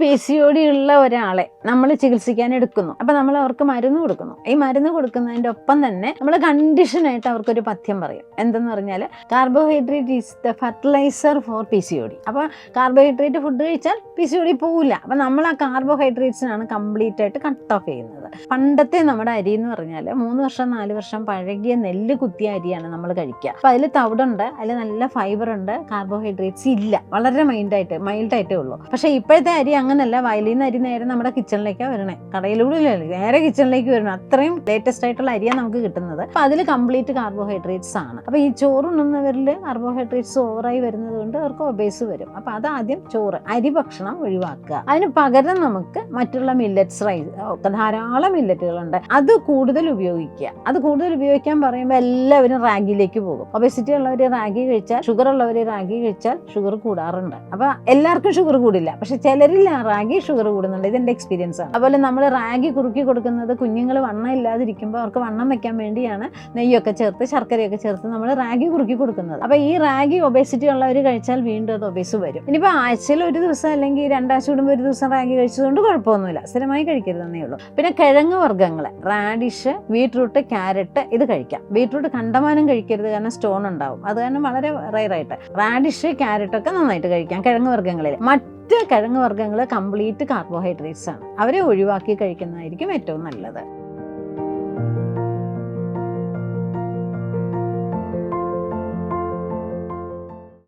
PCOD ഉള്ള ഒരാളെ നമ്മൾ ചികിത്സിക്കാൻ എടുക്കുന്നു. അപ്പം നമ്മൾ അവർക്ക് മരുന്ന് കൊടുക്കുന്നു. ഈ മരുന്ന് കൊടുക്കുന്നതിൻ്റെ ഒപ്പം തന്നെ നമ്മൾ കണ്ടീഷനായിട്ട് അവർക്കൊരു പഥ്യം പറയും. എന്തെന്ന് പറഞ്ഞാൽ carbohydrate is the fertilizer for PCOD. അപ്പോൾ കാർബോഹൈഡ്രേറ്റ് ഫുഡ് കഴിച്ചാൽ PCOD പോവില്ല. അപ്പം നമ്മൾ ആ കാർബോഹൈഡ്രേറ്റ്സിനാണ് കംപ്ലീറ്റ് ആയിട്ട് കട്ട് ഓഫ് ചെയ്യുന്നത്. പണ്ടത്തെ നമ്മുടെ അരി എന്ന് പറഞ്ഞാൽ 3 വർഷം 4 വർഷം പഴകിയ നെല്ല് കുത്തിയ അരിയാണ് നമ്മൾ കഴിക്കുക. അപ്പോൾ അതിൽ തവിടുണ്ട്, അതിൽ നല്ല ഫൈബർ ഉണ്ട്, കാർബോഹൈഡ്രേറ്റ്സ് ഇല്ല, വളരെ മൈൽഡായിട്ടേ ഉള്ളൂ. പക്ഷേ ഇപ്പോഴത്തെ അരി അങ്ങനല്ല. വയലിൽ നിന്ന് അരി നേരെ നമ്മുടെ കിച്ചണിലേക്കാണ് വരണേ, കടയിലൂടെ നേരെ കിച്ചണിലേക്ക് വരണം. അത്രയും ലേറ്റസ്റ്റ് ആയിട്ടുള്ള അരിയാണ് നമുക്ക് കിട്ടുന്നത്. അപ്പം അതിൽ കംപ്ലീറ്റ് കാർബോഹൈഡ്രേറ്റ്സ് ആണ്. അപ്പോൾ ഈ ചോറുണ്ണുന്നവരിൽ കാർബോഹൈഡ്രേറ്റ്സ് ഓവറായി വരുന്നത് കൊണ്ട് അവർക്ക് ഒബേസ് വരും. അപ്പോൾ അതാദ്യം ചോറ്, അരി ഭക്ഷണം ഒഴിവാക്കുക. അതിന് പകരം നമുക്ക് മറ്റുള്ള മില്ലറ്റ്സ്, റൈസ്, ധാരാളം മില്ലറ്റുകളുണ്ട്, അത് കൂടുതൽ ഉപയോഗിക്കുക. അത് കൂടുതൽ ഉപയോഗിക്കാൻ പറയുമ്പോൾ എല്ലാവരും റാഗിയിലേക്ക് പോകും. ഒബേസിറ്റി ഉള്ളവർ റാഗി കഴിച്ചാൽ, ഷുഗർ ഉള്ളവർ റാഗി കഴിച്ചാൽ ഷുഗർ കൂടാറുണ്ട്. അപ്പോൾ എല്ലാവർക്കും ഷുഗർ കൂടില്ല, പക്ഷെ ചിലരിൽ റാഗി ഷുഗർ കൂടുന്നുണ്ട്. ഇതെന്റെ എക്സ്പീരിയൻസ് ആണ്. അതുപോലെ നമ്മൾ റാഗി കുറുക്കി കൊടുക്കുന്നത് കുഞ്ഞുങ്ങൾ വണ്ണം ഇല്ലാതിരിക്കുമ്പോൾ അവർക്ക് വണ്ണം വെക്കാൻ വേണ്ടിയാണ് നെയ്യൊക്കെ ചേർത്ത് ശർക്കരയൊക്കെ ചേർത്ത് നമ്മൾ റാഗി കുറുക്കി കൊടുക്കുന്നത്. അപ്പോൾ ഈ റാഗി ഒബേസിറ്റി ഉള്ളവർ കഴിച്ചാൽ വീണ്ടും അത് ഒബേസ് വരും. ഇനിയിപ്പോൾ ആഴ്ചയിൽ ഒരു ദിവസം അല്ലെങ്കിൽ 2 ആഴ്ച കൂടുമ്പോൾ ഒരു ദിവസം റാഗി കഴിച്ചതുകൊണ്ട് കുഴപ്പമൊന്നുമില്ല, സ്ഥിരമായി കഴിക്കരുതെന്നേ ഉള്ളൂ. പിന്നെ കിഴങ്ങ് വർഗ്ഗങ്ങൾ, റാഡിഷ്, ബീട്രൂട്ട്, ക്യാരറ്റ്, ഇത് കഴിക്കാം. ബീട്രൂട്ട് കണ്ടമാനം കഴിക്കരുത്, കാരണം സ്റ്റോൺ ഉണ്ടാവും. അത് കാരണം വളരെ റെയറായിട്ട് റാഡിഷ്, ക്യാരറ്റൊക്കെ നന്നായിട്ട് കഴിക്കാം. കിഴങ്ങ് വർഗ്ഗങ്ങളിൽ മറ്റ് കിഴങ്ങ് വർഗ്ഗങ്ങൾ കംപ്ലീറ്റ് കാർബോഹൈഡ്രേറ്റ്സ് ആണ്. അവരെ ഒഴിവാക്കി കഴിക്കുന്നതായിരിക്കും ഏറ്റവും നല്ലത്.